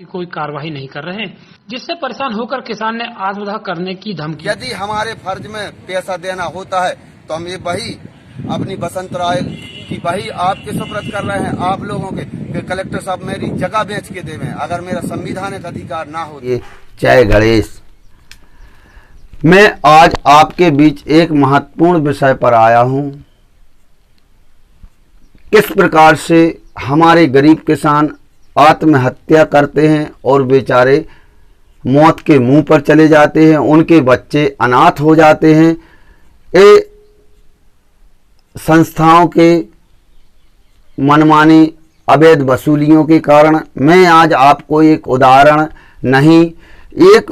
कि कोई कार्रवाई नहीं कर रहे, जिससे परेशान होकर किसान ने आत्मदाह करने की धमकी। यदि हमारे फर्ज में पैसा देना होता है तो हम ये बही अपनी बसंत राय की बही आपके सुपुर्द कर रहे हैं, आप लोगों के, कि कलेक्टर साहब मेरी जगह बेच के देवें अगर मेरा संवैधानिक अधिकार ना हो। ये जय गणेश, मैं आज आपके बीच एक महत्वपूर्ण विषय पर आया हूं। किस प्रकार से हमारे गरीब किसान आत्महत्या करते हैं और बेचारे मौत के मुंह पर चले जाते हैं, उनके बच्चे अनाथ हो जाते हैं। ये संस्थाओं के मनमानी अवैध वसूलियों के कारण मैं आज आपको एक उदाहरण नहीं, एक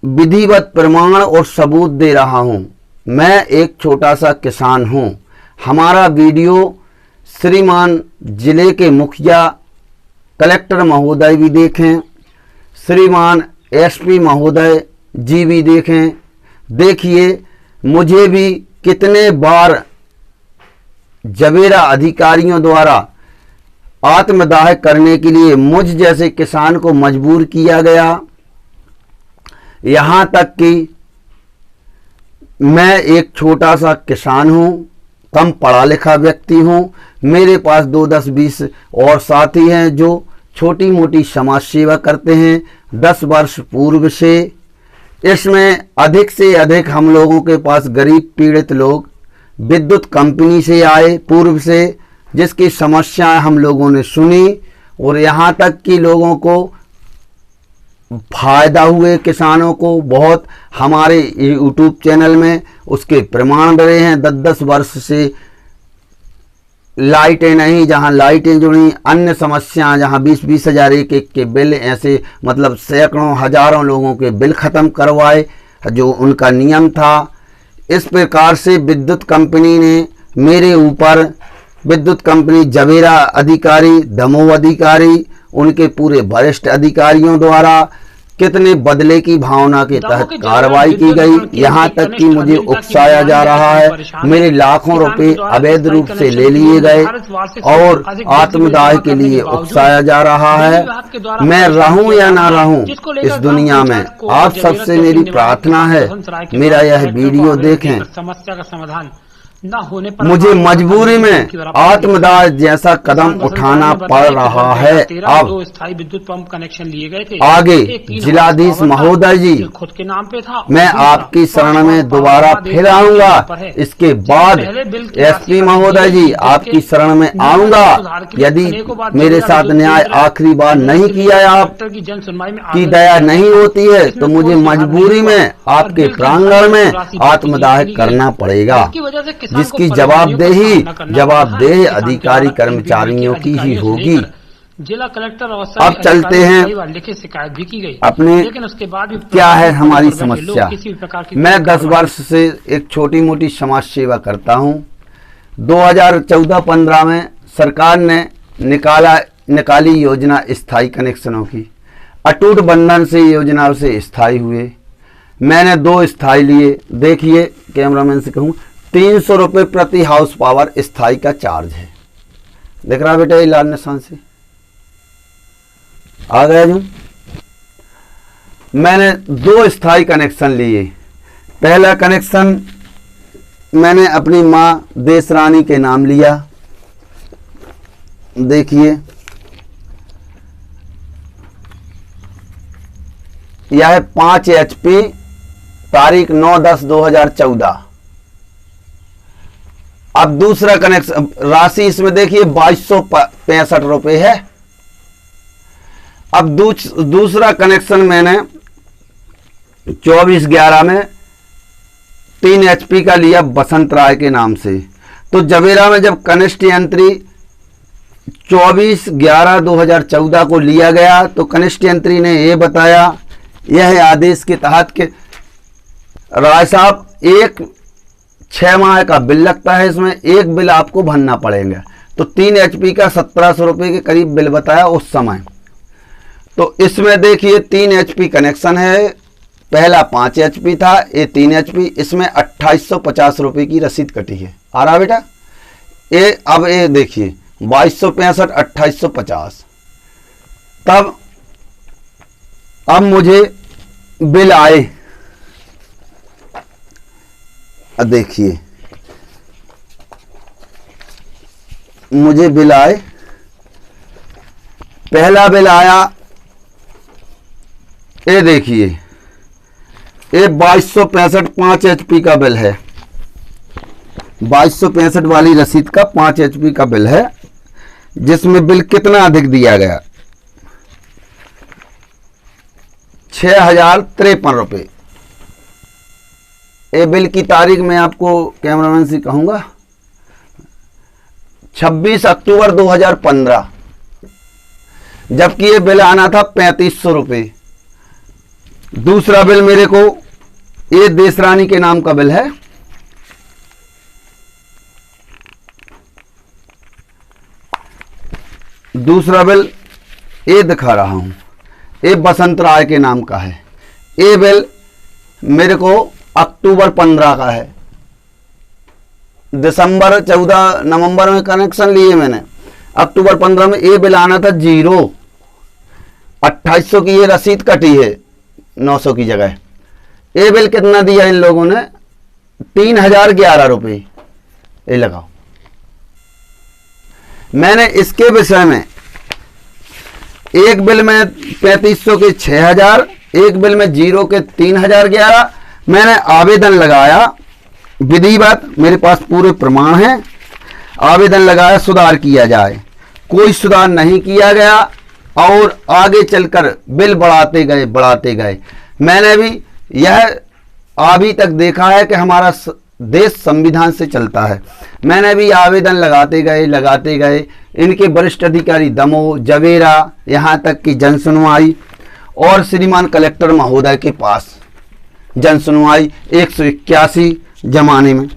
विधिवत प्रमाण और सबूत दे रहा हूं। मैं एक छोटा सा किसान हूं। हमारा वीडियो श्रीमान जिले के मुखिया कलेक्टर महोदय भी देखें, श्रीमान एसपी महोदय जी भी देखें। देखिए, मुझे भी कितने बार जवेरा अधिकारियों द्वारा आत्मदाह करने के लिए मुझ जैसे किसान को मजबूर किया गया। यहाँ तक कि मैं एक छोटा सा किसान हूँ, कम पढ़ा लिखा व्यक्ति हूँ। मेरे पास 2, 10, 20 और साथी हैं जो छोटी मोटी समाज सेवा करते हैं 10 वर्ष पूर्व से। इसमें अधिक से अधिक हम लोगों के पास गरीब पीड़ित लोग विद्युत कंपनी से आए पूर्व से, जिसकी समस्याएं हम लोगों ने सुनी और यहाँ तक कि लोगों को फायदा हुए, किसानों को बहुत। हमारे यूट्यूब चैनल में उसके प्रमाण रहे हैं। 10-10 वर्ष से लाइटें नहीं, जहां लाइटें जुड़ी, अन्य समस्याएं जहां 20-20 हज़ार एक के बिल, ऐसे मतलब सैकड़ों हजारों लोगों के बिल खत्म करवाए जो उनका नियम था। इस प्रकार से विद्युत कंपनी ने मेरे ऊपर, विद्युत कंपनी जवेरा अधिकारी, दमोह अधिकारी, उनके पूरे वरिष्ठ अधिकारियों द्वारा कितने बदले की भावना के तहत कार्रवाई की गई। यहाँ तक कि मुझे उकसाया जा रहा है। मेरे लाखों रुपए अवैध रूप से ले लिए गए और आत्मदाह के लिए उकसाया जा रहा है। मैं रहूं या ना रहूं इस दुनिया में, आप सबसे मेरी प्रार्थना है मेरा यह वीडियो देखें। समस्या का समाधान न होने पर मुझे मजबूरी में आत्मदाह जैसा कदम उठाना पड़ रहा है। अब स्थायी विद्युत पंप कनेक्शन लिए गए थे। आगे जिलाधीश महोदय जी, खुद के नाम पे था, मैं आपकी शरण में दोबारा फिर आऊंगा। इसके बाद एसपी महोदय जी, आपकी शरण में आऊंगा। यदि मेरे साथ न्याय आखिरी बार नहीं किया, आप की दया नहीं होती है, तो मुझे मजबूरी में आपके प्रांगण में आत्मदाह करना पड़ेगा, जिसकी जवाबदेही अधिकारी कर्मचारियों की ही होगी। जिला कलेक्टर और अब चलते हैं लिखित शिकायत भी की गई अपने, लेकिन उसके बाद भी क्या है हमारी समस्या। मैं 10 कार्रवाई वर्ष से एक छोटी मोटी समाज सेवा करता हूं। 2014-15 में सरकार ने निकाली योजना स्थायी कनेक्शनों की। अटूट बंधन से योजना से स्थायी हुए। मैंने 2 स्थायी लिए। देखिए, कैमरामैन से कहूँ 300 रुपये प्रति हाउस पावर स्थायी का चार्ज है। देख रहा बेटा, ये लाल निशान से आ गया जो। मैंने 2 स्थायी कनेक्शन लिए। पहला कनेक्शन मैंने अपनी माँ देश रानी के नाम लिया। देखिए, यह है 5 HP, तारीख 9/10/2014। अब दूसरा कनेक्शन, राशि इसमें देखिए 2265 रुपये है। अब दूसरा कनेक्शन मैंने 24/11 में 3 HP का लिया बसंत राय के नाम से। तो जवेरा में जब कनिष्ठ यंत्री 24/11/2014 को लिया गया तो कनिष्ठ यंत्री ने यह बताया, यह आदेश के तहत के राय साहब, एक 6 माह का बिल लगता है, इसमें एक बिल आपको भरना पड़ेगा। तो 3 HP का 1700 रुपये के करीब बिल बताया उस समय। तो इसमें देखिए 3 HP कनेक्शन है। पहला 5 HP था, ये 3 HP। इसमें 2850 रुपये की रसीद कटी है। आ रहा बेटा, ये अब ये देखिए 2265, 2850। तब अब मुझे बिल आए, देखिए मुझे बिल आए। पहला बिल आया, ये देखिए, ये 2265 5 HP का बिल है। 2265 वाली रसीद का 5 HP का बिल है, जिसमें बिल कितना अधिक दिया गया, 6053 रुपये। ये बिल की तारीख मैं आपको कैमरामैन से कहूंगा, 26 अक्टूबर 2015, जबकि ये बिल आना था 3500 रुपये। दूसरा बिल मेरे को, ये देशरानी के नाम का बिल है, दूसरा बिल ये दिखा रहा हूं, ये बसंत राय के नाम का है। ये बिल मेरे को अक्टूबर 15 का है। दिसंबर 14 नवंबर में कनेक्शन लिए मैंने, अक्टूबर 15 में ये बिल आना था 0। 2800 की ये रसीद कटी है 900 की जगह। ये बिल कितना दिया इन लोगों ने, 3011 रुपये। ये लगाओ। मैंने इसके विषय में एक बिल में 3500 के 6000, एक बिल में 0 के 3011 मैंने आवेदन लगाया विधिवत, मेरे पास पूरे प्रमाण हैं। आवेदन लगाया सुधार किया जाए, कोई सुधार नहीं किया गया और आगे चलकर बिल बढ़ाते गए। मैंने भी यह अभी तक देखा है कि हमारा देश संविधान से चलता है। मैंने भी आवेदन लगाते गए। इनके वरिष्ठ अधिकारी दमोह, जवेरा, यहाँ तक कि जनसुनवाई और श्रीमान कलेक्टर महोदय के पास जनसुनवाई 181 जमाने में।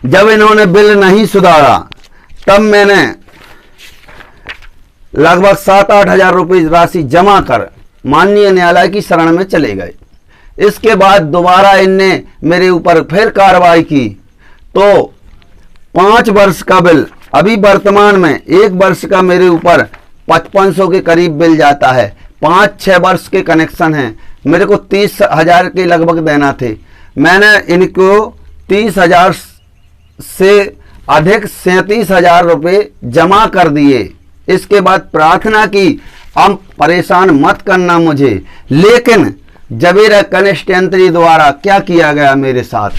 जब इन्होंने बिल नहीं सुधारा तब मैंने लगभग 7-8 हजार रुपये राशि जमा कर माननीय न्यायालय की शरण में चले गए। इसके बाद दोबारा इनने मेरे ऊपर फिर कार्रवाई की, तो 5 वर्ष का बिल, अभी वर्तमान में 1 वर्ष का मेरे ऊपर 5500 के करीब बिल जाता है। 5-6 वर्ष के कनेक्शन हैं, मेरे को 30,000 के लगभग देना थे। मैंने इनको 30,000 से अधिक 37,000 रुपये जमा कर दिए। इसके बाद प्रार्थना की, अब परेशान मत करना मुझे। लेकिन जवेरा कनिष्ठयंत्री द्वारा क्या किया गया मेरे साथ,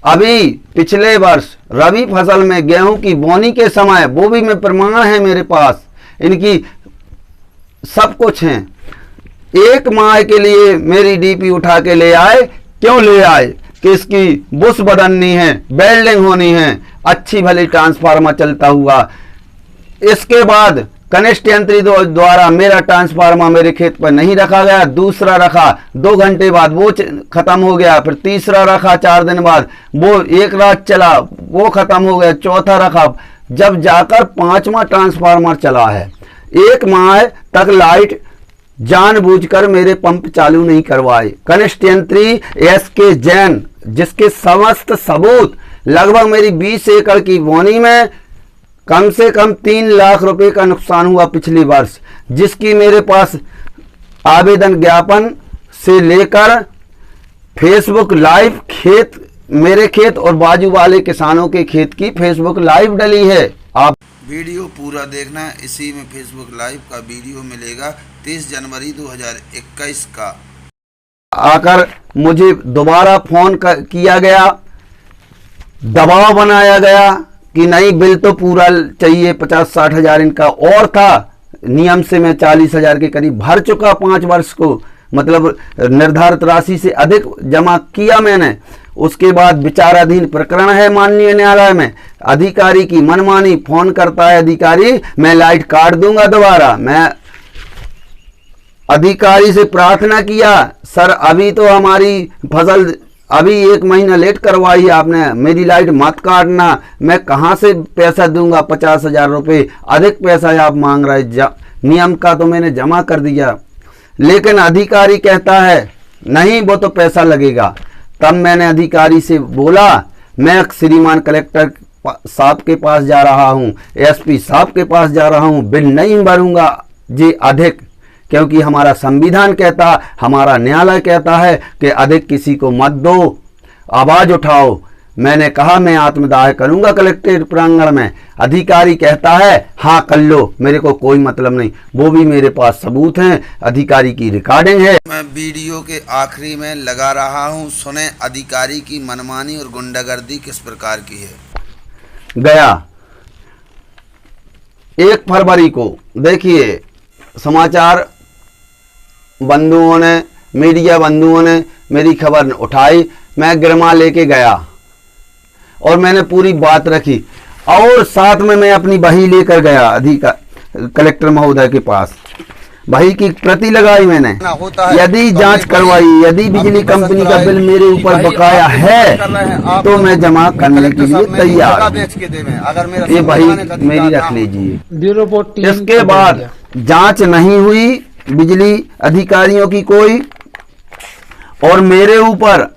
अभी पिछले वर्ष रबी फसल में गेहूं की बोनी के समय, वो भी में प्रमाण है मेरे पास, इनकी सब कुछ है। 1 माह के लिए मेरी डीपी उठा के ले आए। क्यों ले आए? कि इसकी बुश बदलनी है, वेल्डिंग होनी है, अच्छी भली ट्रांसफार्मर चलता हुआ। इसके बाद कनिष्ठ यंत्री द्वारा मेरा ट्रांसफार्मर मेरे खेत पर नहीं रखा गया, दूसरा रखा, 2 घंटे बाद वो खत्म हो गया, फिर तीसरा रखा 4 दिन बाद, वो 1 रात चला, वो खत्म हो गया, चौथा रखा, जब जाकर 5वां ट्रांसफार्मर चला है। 1 माह तक लाइट जानबूझकर मेरे पंप चालू नहीं करवाए। कनिष्ठ यंत्री SK जैन, जिसके समस्त सबूत, लगभग मेरी 20 एकड़ की बोनी में कम से कम 3 लाख रुपए का नुकसान हुआ पिछले वर्ष, जिसकी मेरे पास आवेदन ज्ञापन से लेकर फेसबुक लाइव खेत, मेरे खेत और बाजू वाले किसानों के खेत की फेसबुक लाइव डली है। आप वीडियो पूरा देखना, इसी में फेसबुक लाइव का वीडियो मिलेगा 30 जनवरी 2021 का। आकर मुझे दोबारा फोन किया गया, दबाव बनाया गया कि नहीं बिल तो पूरा चाहिए, 50-60 हजार इनका और था। नियम से मैं 40 हजार के करीब भर चुका 5 वर्ष को, मतलब निर्धारित राशि से अधिक जमा किया मैंने। उसके बाद विचाराधीन प्रकरण है माननीय न्यायालय में। अधिकारी की मनमानी, फोन करता है अधिकारी, मैं लाइट काट दूंगा दोबारा। मैं अधिकारी से प्रार्थना किया, सर अभी तो हमारी फसल अभी 1 महीना लेट करवाई है आपने, मेरी लाइट मत काटना, मैं कहाँ से पैसा दूंगा, 50 हजार रुपये अधिक पैसा आप मांग रहे, नियम का तो मैंने जमा कर दिया। लेकिन अधिकारी कहता है नहीं वो तो पैसा लगेगा। तब मैंने अधिकारी से बोला, मैं श्रीमान कलेक्टर साहब के पास जा रहा हूँ, SP साहब के पास जा रहा हूँ, बिल नहीं भरूंगा जी अधिक, क्योंकि हमारा संविधान कहता, हमारा न्यायालय कहता है कि अधिक किसी को मत दो, आवाज उठाओ। मैंने कहा मैं आत्मदाह करूंगा कलेक्ट्रेट प्रांगण में। अधिकारी कहता है हाँ कर लो, मेरे को कोई मतलब नहीं। वो भी मेरे पास सबूत हैं, अधिकारी की रिकॉर्डिंग है। मैं वीडियो के आखिरी में लगा रहा हूं, सुने अधिकारी की मनमानी और गुंडागर्दी किस प्रकार की है। गया 1 फरवरी को देखिए, समाचार बंधुओं ने, मीडिया बंधुओं ने मेरी खबर उठाई। मैं गिरमा लेके गया और मैंने पूरी बात रखी और साथ में मैं अपनी बही लेकर गया कलेक्टर महोदय के पास। बही की प्रति लगाई मैंने, यदि जांच करवाई, यदि बिजली कंपनी का बिल मेरे ऊपर बकाया है तो मैं जमा करने के लिए तैयार। ये बही मेरी रख लीजिए। Bureau report team. इसके बाद जांच नहीं हुई बिजली अधिकारियों की कोई, और मेरे ऊपर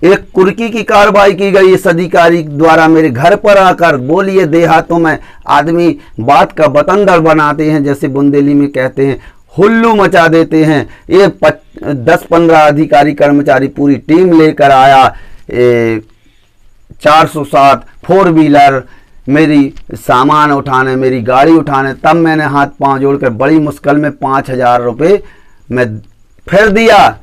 एक कुर्की की कार्रवाई की गई इस अधिकारी द्वारा मेरे घर पर आकर। बोलिए, देहातों में आदमी बात का बतंदर बनाते हैं, जैसे बुंदेली में कहते हैं, हुल्लू मचा देते हैं। ये 10-15 अधिकारी कर्मचारी पूरी टीम लेकर आया, 407 4 व्हीलर मेरी सामान उठाने, मेरी गाड़ी उठाने। तब मैंने हाथ पांव जोड़कर बड़ी मुश्किल में 5000 रुपये मैं फिर दिया।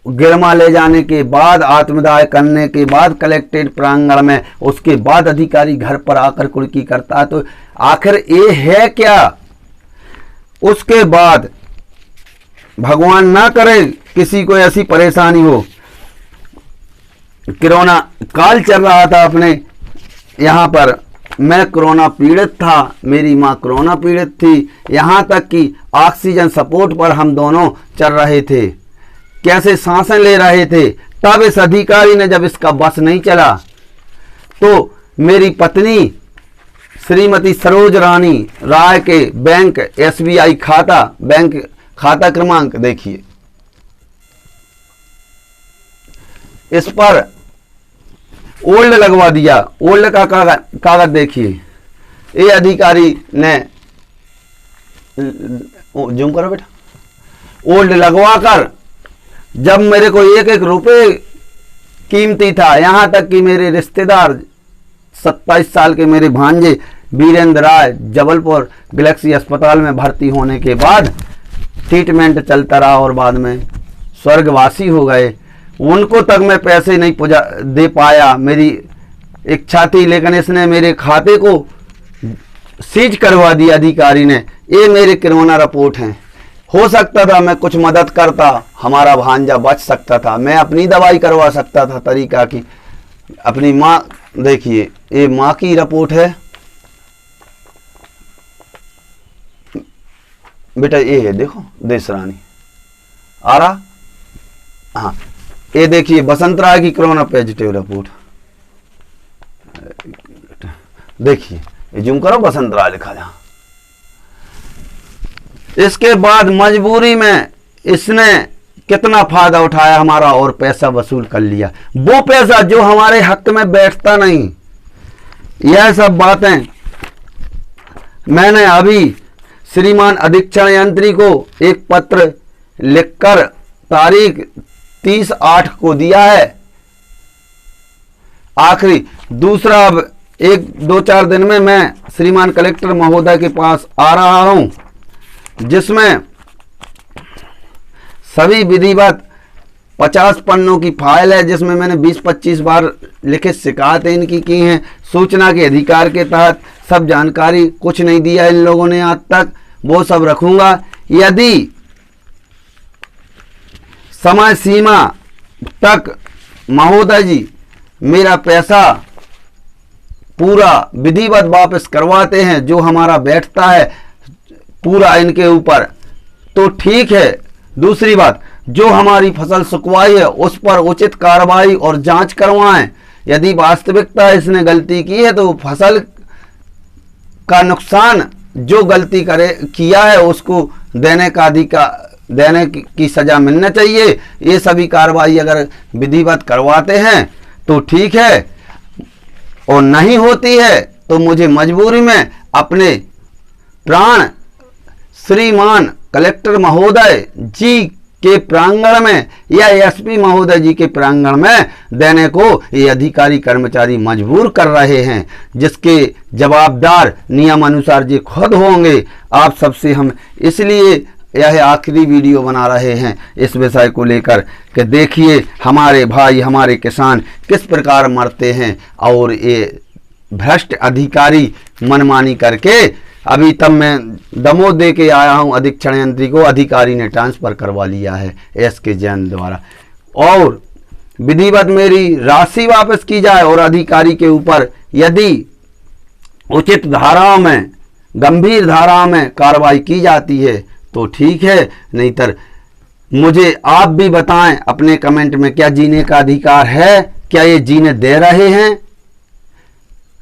गिरमा ले जाने के बाद, आत्मदाह करने के बाद कलेक्ट्रेट प्रांगण में, उसके बाद अधिकारी घर पर आकर कुर्की करता है, तो आखिर ये है क्या। उसके बाद भगवान ना करे किसी को ऐसी परेशानी हो। कोरोना काल चल रहा था अपने यहाँ पर, मैं कोरोना पीड़ित था, मेरी माँ कोरोना पीड़ित थी, यहाँ तक कि ऑक्सीजन सपोर्ट पर हम दोनों चल रहे थे, कैसे सांसें ले रहे थे। तब इस अधिकारी ने, जब इसका बस नहीं चला, तो मेरी पत्नी श्रीमती सरोज रानी राय के बैंक SBI खाता, बैंक खाता क्रमांक देखिए, इस पर ओल्ड लगवा दिया। ओल्ड का कागज देखिए। ये अधिकारी ने, जूम करो बेटा, ओल्ड लगवा कर, जब मेरे को 1-1 रुपये कीमती था, यहां तक कि मेरे रिश्तेदार 27 साल के मेरे भांजे वीरेंद्र राय जबलपुर गैलेक्सी अस्पताल में भर्ती होने के बाद ट्रीटमेंट चलता रहा और बाद में स्वर्गवासी हो गए, उनको तक मैं पैसे नहीं दे पाया। मेरी इच्छा थी, लेकिन इसने मेरे खाते को सीज करवा दिया अधिकारी ने। ये मेरे कोरोना रिपोर्ट हैं। हो सकता था मैं कुछ मदद करता, हमारा भांजा बच सकता था, मैं अपनी दवाई करवा सकता था तरीका की। अपनी माँ देखिए, ये माँ की रिपोर्ट है बेटा, ये है देखो, देश रानी आ रहा। हाँ, ये देखिए बसंत राय की कोरोना पॉजिटिव रिपोर्ट देखिए, ये जूम करो, बसंत राय लिखा जहां। इसके बाद मजबूरी में इसने कितना फायदा उठाया हमारा और पैसा वसूल कर लिया, वो पैसा जो हमारे हक में बैठता नहीं। यह सब बातें मैंने अभी श्रीमान अधीक्षण यंत्री को एक पत्र लिखकर तारीख 30/8 को दिया है। आखिरी दूसरा, अब 1-2-4 दिन में मैं श्रीमान कलेक्टर महोदय के पास आ रहा हूं, जिसमें सभी विधिवत 50 पन्नों की फाइल है, जिसमें मैंने 20-25 बार लिखित शिकायतें इनकी की हैं। सूचना के अधिकार के तहत सब जानकारी, कुछ नहीं दिया इन लोगों ने आज तक, वो सब रखूंगा। यदि समय सीमा तक महोदय जी मेरा पैसा पूरा विधिवत वापस करवाते हैं, जो हमारा बैठता है पूरा इनके ऊपर, तो ठीक है। दूसरी बात, जो हमारी फसल सुखवाई है उस पर उचित कार्रवाई और जांच करवाएं। यदि वास्तविकता इसने गलती की है तो फसल का नुकसान जो गलती किया है उसको देने का अधिकार, देने की सजा मिलना चाहिए। ये सभी कार्रवाई अगर विधिवत करवाते हैं तो ठीक है, और नहीं होती है तो मुझे मजबूरी में अपने प्राण श्रीमान कलेक्टर महोदय जी के प्रांगण में या एसपी महोदय जी के प्रांगण में देने को ये अधिकारी कर्मचारी मजबूर कर रहे हैं, जिसके जवाबदार नियम अनुसार जी खुद होंगे। आप सबसे हम इसलिए यह आखिरी वीडियो बना रहे हैं इस विषय को लेकर कि देखिए हमारे भाई हमारे किसान किस प्रकार मरते हैं, और ये भ्रष्ट अधिकारी मनमानी करके अभी तब मैं दमोह दे के आया हूं, अधीक्षण यंत्री को अधिकारी ने ट्रांसफर करवा लिया है एसके जैन द्वारा, और विधिवत मेरी राशि वापस की जाए और अधिकारी के ऊपर यदि उचित धाराओं में गंभीर धाराओं में कार्रवाई की जाती है तो ठीक है, नहीं तर मुझे आप भी बताएं अपने कमेंट में, क्या जीने का अधिकार है? क्या ये जीने दे रहे हैं?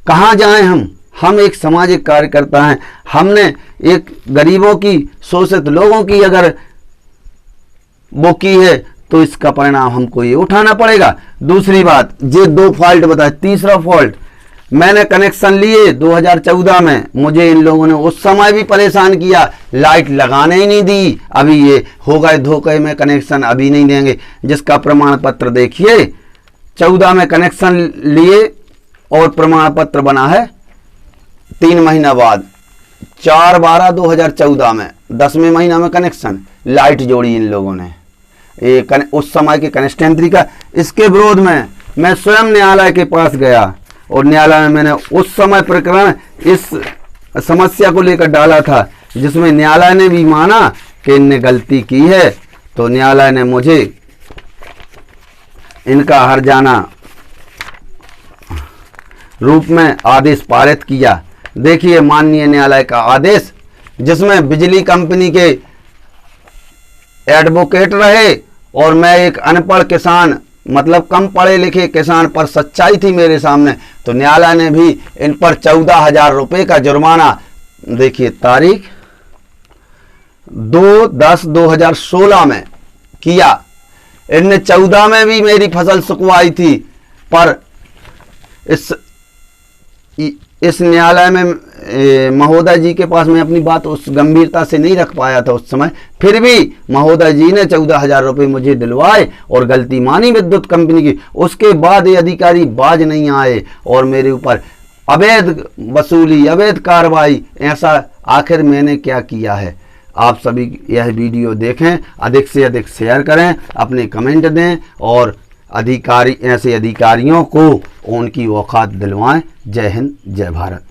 कहाँ जाएं हम एक सामाजिक कार्यकर्ता हैं, हमने एक गरीबों की शोषित लोगों की अगर वो की है तो इसका परिणाम हमको ये उठाना पड़ेगा। दूसरी बात, ये 2 फॉल्ट बताए, तीसरा फॉल्ट, मैंने कनेक्शन लिए 2014 में, मुझे इन लोगों ने उस समय भी परेशान किया, लाइट लगाने ही नहीं दी। अभी ये हो गए धोखे में, कनेक्शन अभी नहीं देंगे, जिसका प्रमाण पत्र देखिए। 14 में कनेक्शन लिए और प्रमाण पत्र बना है 3 महीना बाद, 4/12/2014 में 10वें महीना में कनेक्शन, लाइट जोड़ी इन लोगों ने, ये उस समय के कनेक्टेंट्री का। इसके विरोध में मैं स्वयं न्यायालय के पास गया और न्यायालय में मैंने उस समय प्रकरण इस समस्या को लेकर डाला था, जिसमें न्यायालय ने भी माना कि इनने गलती की है, तो न्यायालय ने मुझे इनका हर्जाना रूप में आदेश पारित किया। देखिए माननीय न्यायालय का आदेश, जिसमें बिजली कंपनी के एडवोकेट रहे और मैं एक अनपढ़ किसान, मतलब कम पढ़े लिखे किसान पर सच्चाई थी मेरे सामने, तो न्यायालय ने भी इन पर 14,000 रुपये का जुर्माना, देखिए तारीख 2/10/2016 में किया। इनने 14 में भी मेरी फसल सुखवाई थी, पर इस न्यायालय में महोदय जी के पास मैं अपनी बात उस गंभीरता से नहीं रख पाया था उस समय, फिर भी महोदय जी ने 14,000 रुपये मुझे दिलवाए और गलती मानी विद्युत कंपनी की। उसके बाद ये अधिकारी बाज नहीं आए और मेरे ऊपर अवैध वसूली, अवैध कार्रवाई, ऐसा आखिर मैंने क्या किया है? आप सभी यह वीडियो देखें, अधिक से अधिक शेयर करें, अपने कमेंट दें और अधिकारी ऐसे अधिकारियों को उनकी औकात दिलवाएं। जय हिंद, जय भारत।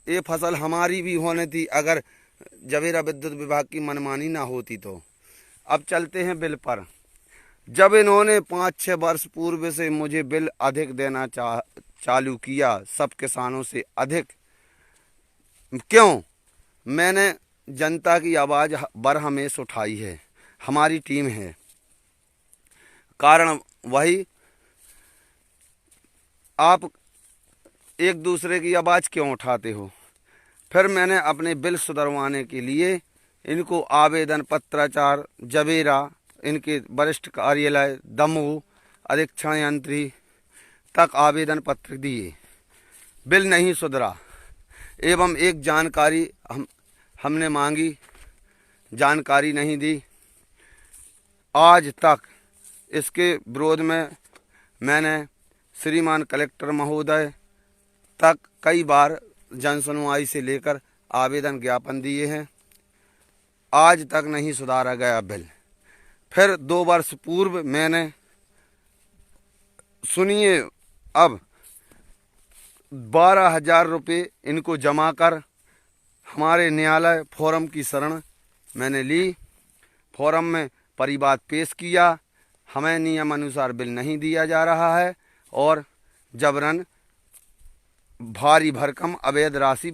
ये फसल हमारी भी होनी थी अगर जवेरा विद्युत विभाग की मनमानी ना होती तो। अब चलते हैं बिल पर। जब इन्होंने 5-6 वर्ष पूर्व से मुझे बिल अधिक देना चालू किया, सब किसानों से अधिक, क्यों? मैंने जनता की आवाज़ बरहमेश उठाई है, हमारी टीम है। कारण वही, आप एक दूसरे की आवाज़ क्यों उठाते हो? फिर मैंने अपने बिल सुधरवाने के लिए इनको आवेदन पत्राचार जवेरा, इनके वरिष्ठ कार्यालय दमोह अधीक्षण यंत्री तक आवेदन पत्र दिए, बिल नहीं सुधरा। एवं एक जानकारी हमने मांगी, जानकारी नहीं दी। आज तक इसके विरोध में मैंने श्रीमान कलेक्टर महोदय तक कई बार जनसुनवाई से लेकर आवेदन ज्ञापन दिए हैं, आज तक नहीं सुधारा गया बिल। फिर 2 वर्ष पूर्व मैंने, सुनिए, अब 12,000 रुपये इनको जमा कर हमारे न्यायालय फोरम की शरण मैंने ली। फोरम में परिवाद पेश किया, हमें नियम अनुसार बिल नहीं दिया जा रहा है और जबरन भारी भरकम अवैध राशि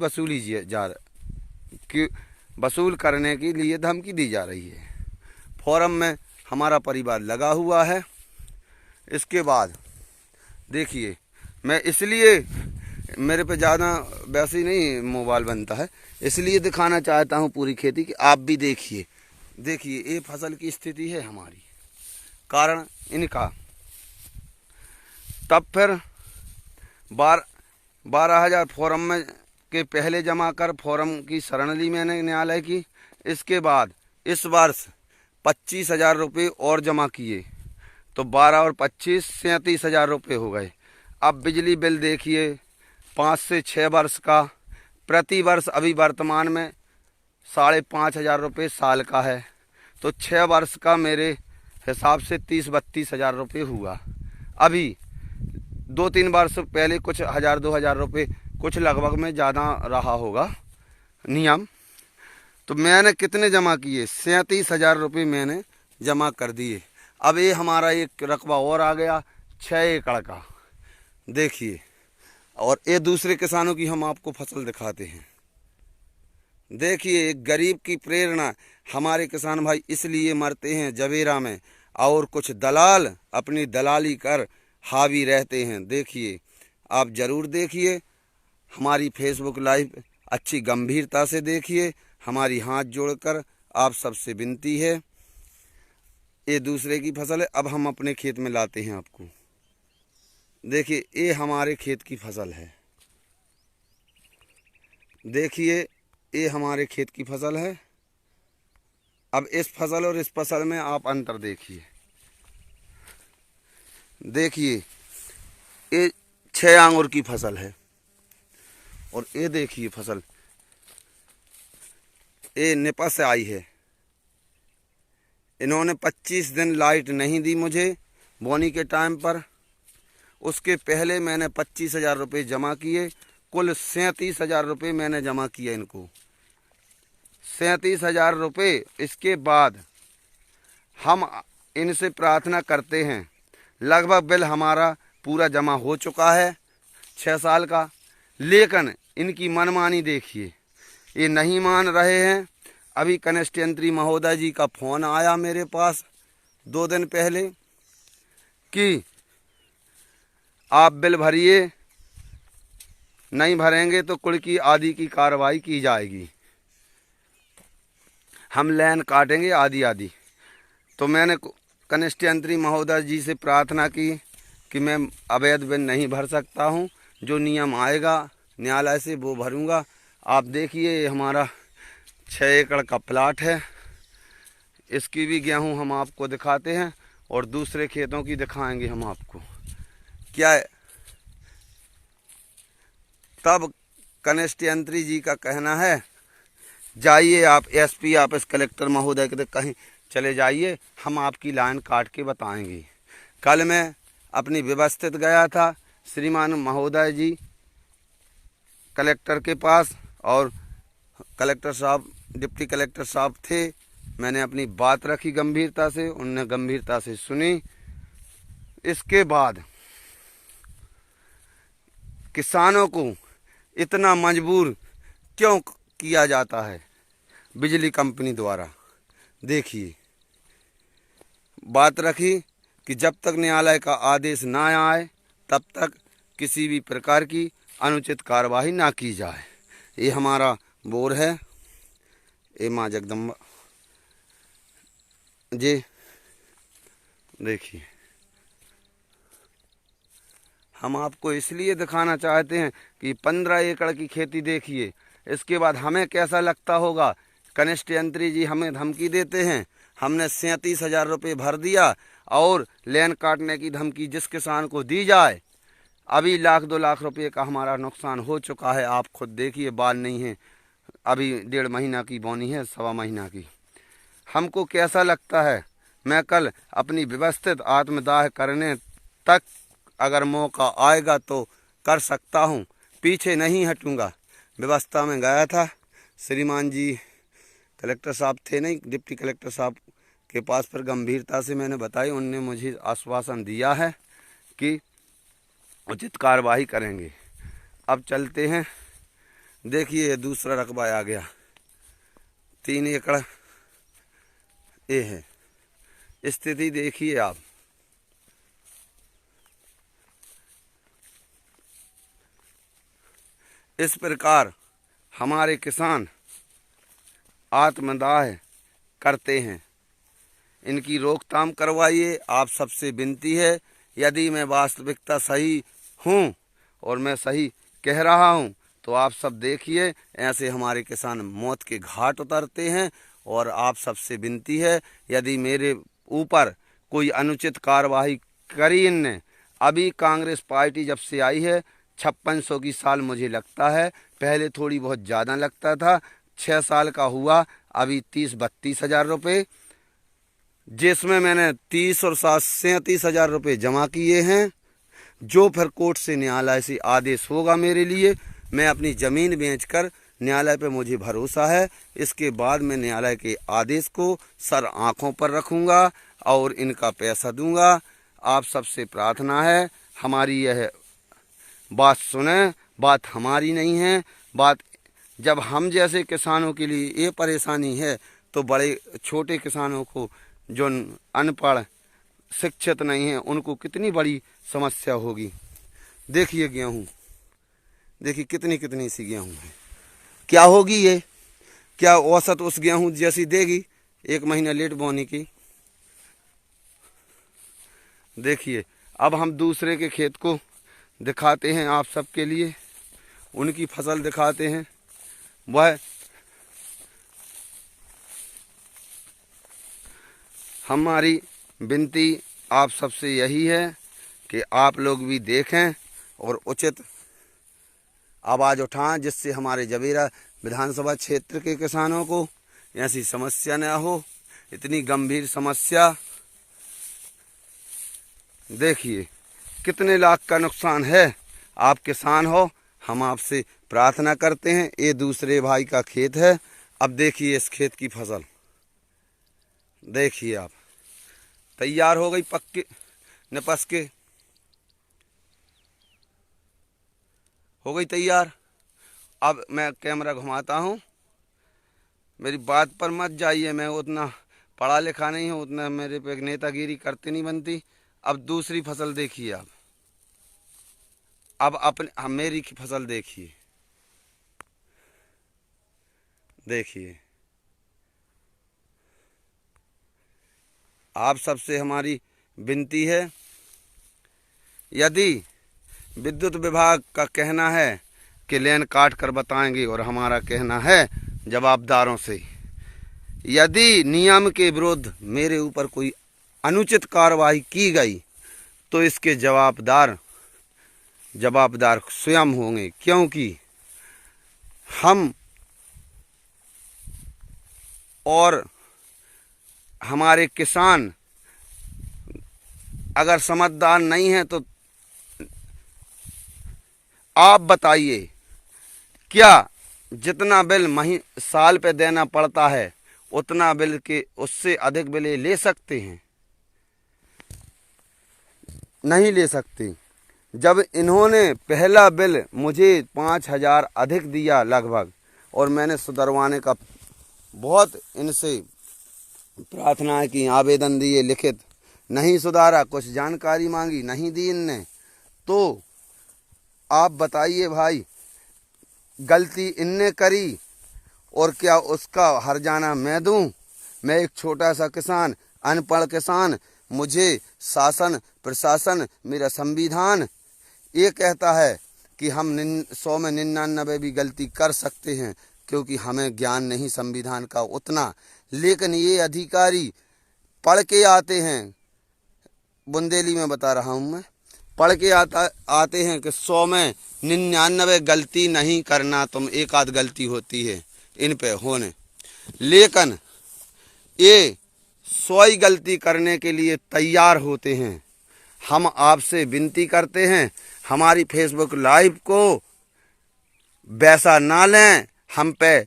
वसूल करने के लिए धमकी दी जा रही है। फोरम में हमारा परिवार लगा हुआ है। इसके बाद देखिए, मैं इसलिए, मेरे पे ज़्यादा वैसे ही नहीं मोबाइल बनता है, इसलिए दिखाना चाहता हूँ पूरी खेती की। आप भी देखिए, ये फसल की स्थिति है हमारी, कारण इनका। तब फिर 12,000 फोरम में के पहले जमा कर फोरम की शरण ली मैंने न्यायालय की। इसके बाद इस वर्ष 25,000 रुपये और जमा किए, तो 12 और 25 37,000 रुपये हो गए। अब बिजली बिल देखिए, 5 से 6 वर्ष का, प्रति वर्ष अभी वर्तमान में 5,500 रुपये साल का है, तो 6 वर्ष का मेरे हिसाब से 30-32,000 रुपये हुआ। अभी 2-3 वर्ष पहले कुछ 1,000-2,000 रुपये, कुछ लगभग में ज़्यादा रहा होगा नियम। तो मैंने कितने जमा किए? 37,000 रुपये मैंने जमा कर दिए। अब ये हमारा एक रकबा और आ गया 6 एकड़ का, देखिए। और ये दूसरे किसानों की हम आपको फसल दिखाते हैं। देखिए, एक गरीब की प्रेरणा, हमारे किसान भाई इसलिए मरते हैं जवेरा में, और कुछ दलाल अपनी दलाली कर हावी रहते हैं। देखिए, आप ज़रूर देखिए हमारी फेसबुक लाइव, अच्छी गंभीरता से देखिए, हमारी हाथ जोड़कर आप सबसे विनती है। ये दूसरे की फसल है, अब हम अपने खेत में लाते हैं आपको। देखिए, ये हमारे खेत की फसल है, देखिए ये हमारे खेत की फसल है। अब इस फसल और इस फसल में आप अंतर देखिए। देखिए, ये 6 आंगूर की फसल है, और ये देखिए फसल, ये निपा से आई है। इन्होंने 25 दिन लाइट नहीं दी मुझे बोनी के टाइम पर। उसके पहले मैंने 25,000 रुपये जमा किए, कुल 37,000 रुपये मैंने जमा किए इनको, 37,000 रुपये। इसके बाद हम इनसे प्रार्थना करते हैं, लगभग बिल हमारा पूरा जमा हो चुका है 6 साल का, लेकिन इनकी मनमानी देखिए, ये नहीं मान रहे हैं। अभी कनिष्ठ यंत्री महोदय जी का फ़ोन आया मेरे पास 2 दिन पहले कि आप बिल भरिए, नहीं भरेंगे तो कुल की आदि की कार्रवाई की जाएगी, हम लाइन काटेंगे आदि। तो मैंने कनिष्ठ यंत्री महोदय जी से प्रार्थना की कि मैं अवैध बिल नहीं भर सकता हूं, जो नियम आएगा न्यायालय से वो भरूंगा। आप देखिए, हमारा 6 एकड़ का प्लाट है, इसकी भी गेहूं हम आपको दिखाते हैं और दूसरे खेतों की दिखाएंगे हम आपको। क्या है, तब कनिष्ठ यंत्री जी का कहना है, जाइए आप एसपी ऑफिस, कलेक्टर महोदय के कहीं चले जाइए, हम आपकी लाइन काट के बताएंगे। कल मैं अपनी व्यवस्थित गया था, श्रीमान महोदय जी कलेक्टर के पास, और कलेक्टर साहब, डिप्टी कलेक्टर साहब थे। मैंने अपनी बात रखी गंभीरता से, उनने गंभीरता से सुनी। इसके बाद किसानों को इतना मजबूर क्यों किया जाता है बिजली कंपनी द्वारा? देखिए, बात रखी कि जब तक न्यायालय का आदेश ना आए तब तक किसी भी प्रकार की अनुचित कार्यवाही ना की जाए। ये हमारा बोर है। ए माँ जगदम्बा जी, देखिए, हम आपको इसलिए दिखाना चाहते हैं कि 15 एकड़ की खेती देखिए। इसके बाद हमें कैसा लगता होगा। कनिष्ठ यंत्री जी हमें धमकी देते हैं। हमने 37,000 रुपये भर दिया और लेन काटने की धमकी जिस किसान को दी जाए, अभी 1-2 लाख रुपये का हमारा नुकसान हो चुका है। आप खुद देखिए, बाल नहीं है, अभी 1.5 महीना की बोनी है, 1.25 महीना की। हमको कैसा लगता है? मैं कल अपनी व्यवस्थित आत्मदाह करने तक अगर मौका आएगा तो कर सकता हूँ, पीछे नहीं हटूँगा। व्यवस्था में गया था, श्रीमान जी कलेक्टर साहब थे नहीं, डिप्टी कलेक्टर साहब के पास, पर गंभीरता से मैंने बताई। उनने मुझे आश्वासन दिया है कि उचित कार्रवाई करेंगे। अब चलते हैं। देखिए, ये दूसरा रकबा आ गया, 3 एकड़ ये है। स्थिति देखिए आप। इस प्रकार हमारे किसान आत्मदाह करते हैं। इनकी रोकथाम करवाइए, आप सबसे विनती है। यदि मैं वास्तविकता सही हूँ और मैं सही कह रहा हूँ तो आप सब देखिए, ऐसे हमारे किसान मौत के घाट उतरते हैं। और आप सबसे विनती है, यदि मेरे ऊपर कोई अनुचित कार्रवाई करी इनने, अभी कांग्रेस पार्टी जब से आई है 5600 की साल मुझे लगता है, पहले थोड़ी बहुत ज़्यादा लगता था, 6 साल का हुआ, अभी 30-32 हज़ार रुपये, जिसमें मैंने 30 और 37 हज़ार रुपये जमा किए हैं। जो फिर कोर्ट से, न्यायालय से आदेश होगा मेरे लिए, मैं अपनी ज़मीन बेचकर, न्यायालय पे मुझे भरोसा है, इसके बाद मैं न्यायालय के आदेश को सर आँखों पर रखूँगा और इनका पैसा दूँगा। आप सबसे प्रार्थना है, हमारी यह बात सुने। बात हमारी नहीं है, बात जब हम जैसे किसानों के लिए ये परेशानी है तो बड़े छोटे किसानों को, जो अनपढ़ शिक्षित नहीं हैं, उनको कितनी बड़ी समस्या होगी। देखिए गेहूँ, देखिए कितनी सी गेहूँ है। क्या होगी ये? क्या औसत उस गेहूँ जैसी देगी 1 महीना लेट बोने की? देखिए, अब हम दूसरे के खेत को दिखाते हैं आप सबके लिए, उनकी फसल दिखाते हैं। वह हमारी विनती आप सबसे यही है कि आप लोग भी देखें और उचित आवाज़ उठाएं, जिससे हमारे जबेरा विधानसभा क्षेत्र के किसानों को ऐसी समस्या न हो। इतनी गंभीर समस्या, देखिए कितने लाख का नुकसान है। आप किसान हो, हम आपसे प्रार्थना करते हैं। ये दूसरे भाई का खेत है। अब देखिए इस खेत की फसल, देखिए आप, तैयार हो गई, पक्के निपस के हो गई तैयार। अब मैं कैमरा घुमाता हूँ, मेरी बात पर मत जाइए, मैं उतना पढ़ा लिखा नहीं हूँ, उतना मेरे पे नेतागिरी करते नहीं बनती। अब दूसरी फसल देखिए आप, अब अपने मेरी की फसल देखिए, देखिए आप सबसे हमारी विनती है, यदि विद्युत विभाग का कहना है कि लेन काट कर बताएंगे और हमारा कहना है जवाबदारों से, यदि नियम के विरुद्ध मेरे ऊपर कोई अनुचित कार्रवाई की गई तो इसके जवाबदार स्वयं होंगे, क्योंकि हम और हमारे किसान अगर समझदार नहीं हैं तो आप बताइए क्या जितना बिल साल पे देना पड़ता है उतना बिल के उससे अधिक बिल ये ले सकते हैं? नहीं ले सकते। जब इन्होंने पहला बिल मुझे 5,000 अधिक दिया लगभग, और मैंने सुधरवाने का बहुत इनसे प्रार्थना की, आवेदन दिए लिखित, नहीं सुधारा, कुछ जानकारी मांगी, नहीं दी इनने। तो आप बताइए भाई, गलती इनने करी और क्या उसका हर्जाना मैं दूं? मैं एक छोटा सा किसान, अनपढ़ किसान, मुझे शासन प्रशासन, मेरा संविधान ये कहता है कि हम 100 में 99 भी गलती कर सकते हैं, क्योंकि हमें ज्ञान नहीं संविधान का उतना। लेकिन ये अधिकारी पढ़ के आते हैं, बुंदेली में बता रहा हूँ मैं, पढ़ के आते हैं कि 100 में 99 गलती नहीं करना, तुम एक आध गलती होती है इन पे होने, लेकिन ये 100 ही गलती करने के लिए तैयार होते हैं। हम आपसे विनती करते हैं, हमारी फेसबुक लाइव को वैसा ना लें, हम पे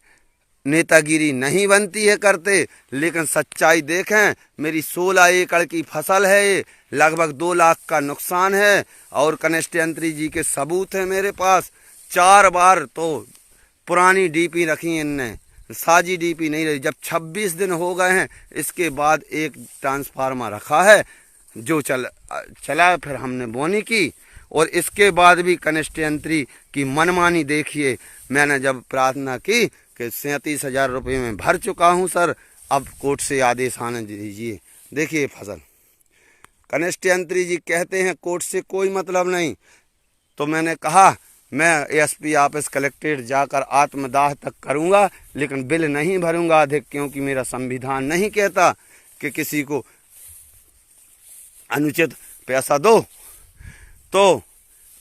नेतागिरी नहीं बनती है करते, लेकिन सच्चाई देखें। मेरी 16 एकड़ की फसल है, ये लगभग 2 लाख का नुकसान है, और कनिष्ठयंत्री जी के सबूत हैं मेरे पास। 4 बार तो पुरानी डीपी रखी इनने, साजी डीपी नहीं रही। जब 26 दिन हो गए हैं, इसके बाद एक ट्रांसफार्मर रखा है जो चला, फिर हमने बोनी की, और इसके बाद भी कनिष्ठयंत्री की मनमानी देखिए। मैंने जब प्रार्थना की कि 37,000 रुपये में भर चुका हूं सर, अब कोर्ट से आदेश आने दीजिए। देखिए फसल, कनिष्ठयंत्री जी कहते हैं कोर्ट से कोई मतलब नहीं। तो मैंने कहा मैं एसपी ऑफिस कलेक्ट्रेट जाकर आत्मदाह तक करूंगा, लेकिन बिल नहीं भरूंगा अधिक, क्योंकि मेरा संविधान नहीं कहता कि किसी को अनुचित पैसा दो। तो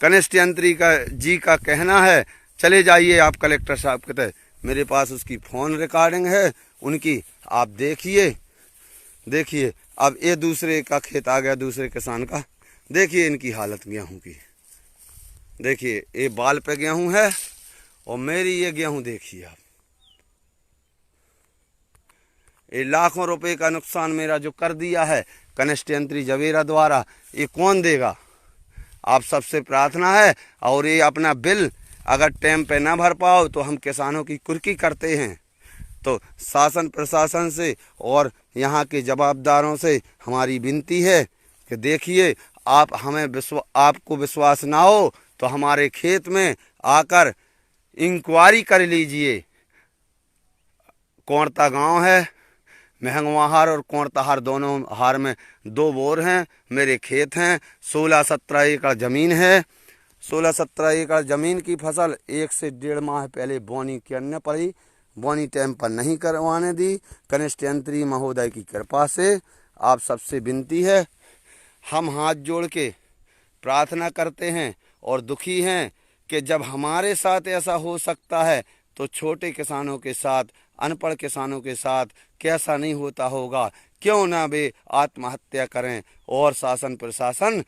कनिष्ठयंत्री जी का कहना है चले जाइए आप कलेक्टर साहब के तहत। मेरे पास उसकी फ़ोन रिकॉर्डिंग है उनकी, आप देखिए। अब ये दूसरे का खेत आ गया, दूसरे किसान का। देखिए इनकी हालत गेहूं की, देखिए ये बाल पे गेहूं है, और मेरी ये गेहूं देखिए आप। ये लाखों रुपए का नुकसान मेरा जो कर दिया है कनिष्ठयंत्री जवेरा द्वारा, ये कौन देगा? आप सबसे प्रार्थना है। और ये अपना बिल अगर टाइम पे ना भर पाओ तो हम किसानों की कुर्की करते हैं। तो शासन प्रशासन से और यहाँ के जवाबदारों से हमारी विनती है कि देखिए, आप हमें आपको विश्वास ना हो तो हमारे खेत में आकर इंक्वायरी कर लीजिए। कोणता गांव है, महंगवाहार और कोणताहार दोनों हार में 2 बोर हैं, मेरे खेत हैं। 16-17 एकड़ ज़मीन है। 16-17 एकड़ ज़मीन की फसल 1 से 1.5 माह पहले बोनी करने पड़ी, बोनी टाइम पर नहीं करवाने दी। कनिष्ठयंत्री महोदय की कृपा से आप सबसे विनती है, हम हाथ जोड़ के प्रार्थना करते हैं और दुखी हैं कि जब हमारे साथ ऐसा हो सकता है तो छोटे किसानों के साथ, अनपढ़ किसानों के साथ कैसा नहीं होता होगा। क्यों ना वे आत्महत्या करें और शासन प्रशासन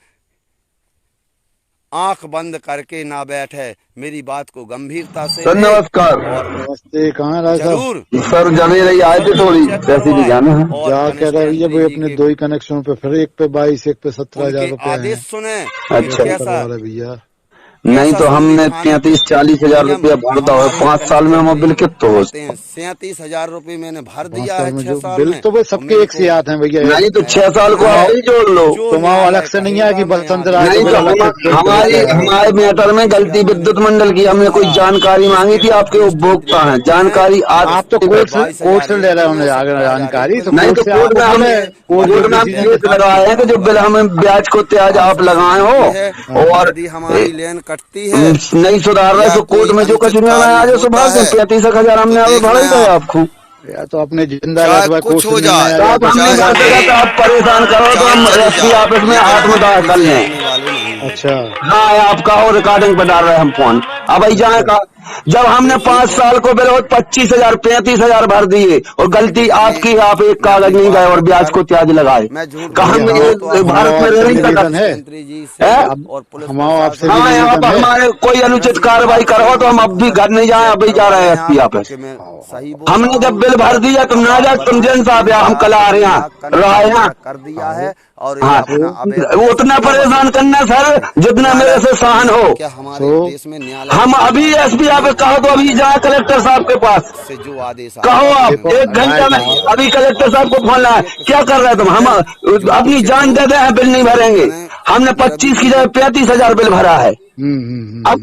आंख बंद करके ना बैठे। मेरी बात को गंभीरता से नमस्कार। नमस्ते, कहाँ रहा जरूर सर, जमी रही आए थे थोड़ी पैसे भी जाना है। क्या कह रही है भाई अपने 2 ही कनेक्शन पे, फिर एक पे 22, एक पे 17,000 रुपए आदेश सुने। अच्छा कैसा भैया? नहीं तो हमने 33-40 हजार रुपया भरता है 5 साल में, हम बिल कितना हो 37,000 रुपये मैंने भर दिया है 6 साल बिल में। तो भाई सबके एक से आते हैं भैया। नहीं तो 6 साल को आप ही जोड़ लो। तुम्हारा अलग से नहीं है कि बसंत राय नहीं तो हमारे मैटर में गलती विद्युत मंडल की, हमने कोई जानकारी मांगी थी, आपके उपभोक्ता हैं, जानकारी आप तो कोर्ट से ले रहे होंगे जानकारी। नहीं तो कोर्ट में केस लगाए हैं कि जो बिल हमें ब्याज को त्याज आप लगाए हो, और हमारी लेन कटती है नहीं सुधार रहे तो कोर्ट में जो कुछ निर्णय आ जाए सुधार दें। 35,000 हमने अभी भर ही दिया आपको। या तो अपने जिंदा कुछ हो जाए, आप परेशान करो तो हम एसपी ऑफिस में आत्मदाह कर लें। अच्छा हाँ, आपका और रिकॉर्डिंग पे डाल रहे हैं हम फोन। अब जाए का जब हमने 5 साल को बिल 25,000 35,000 भर दिए और गलती आपकी है, आप एक कागज नहीं गए और ब्याज को त्याज लगाए। कहा भारत में रह नहीं सकता हमाओ आपसे हाँ, यहाँ पर हमारे कोई अनुचित कार्रवाई करो तो हम अब भी घर नहीं जाए, अभी जा रहे हैं एसपी ऑफिस। हमने जब बिल भर दिया तुम ना जा, तुम जन साहब हम कल आ रहे हैं रहा कर दिया है और हाँ, उतना परेशान करना सर जितना मेरे से सहन हो। क्या हमारे देश में न्यायालय हम अभी एसपी ऑफिस कहो तो अभी जाए कलेक्टर साहब के पास, से जो आदेश कहो आप 1 घंटा में अभी कलेक्टर साहब को फोन लाए। क्या कर रहे हैं तुम? हम अपनी जान दे दे हैं, बिल नहीं भरेंगे। हमने 25 की जगह 35,000 बिल भरा है। अब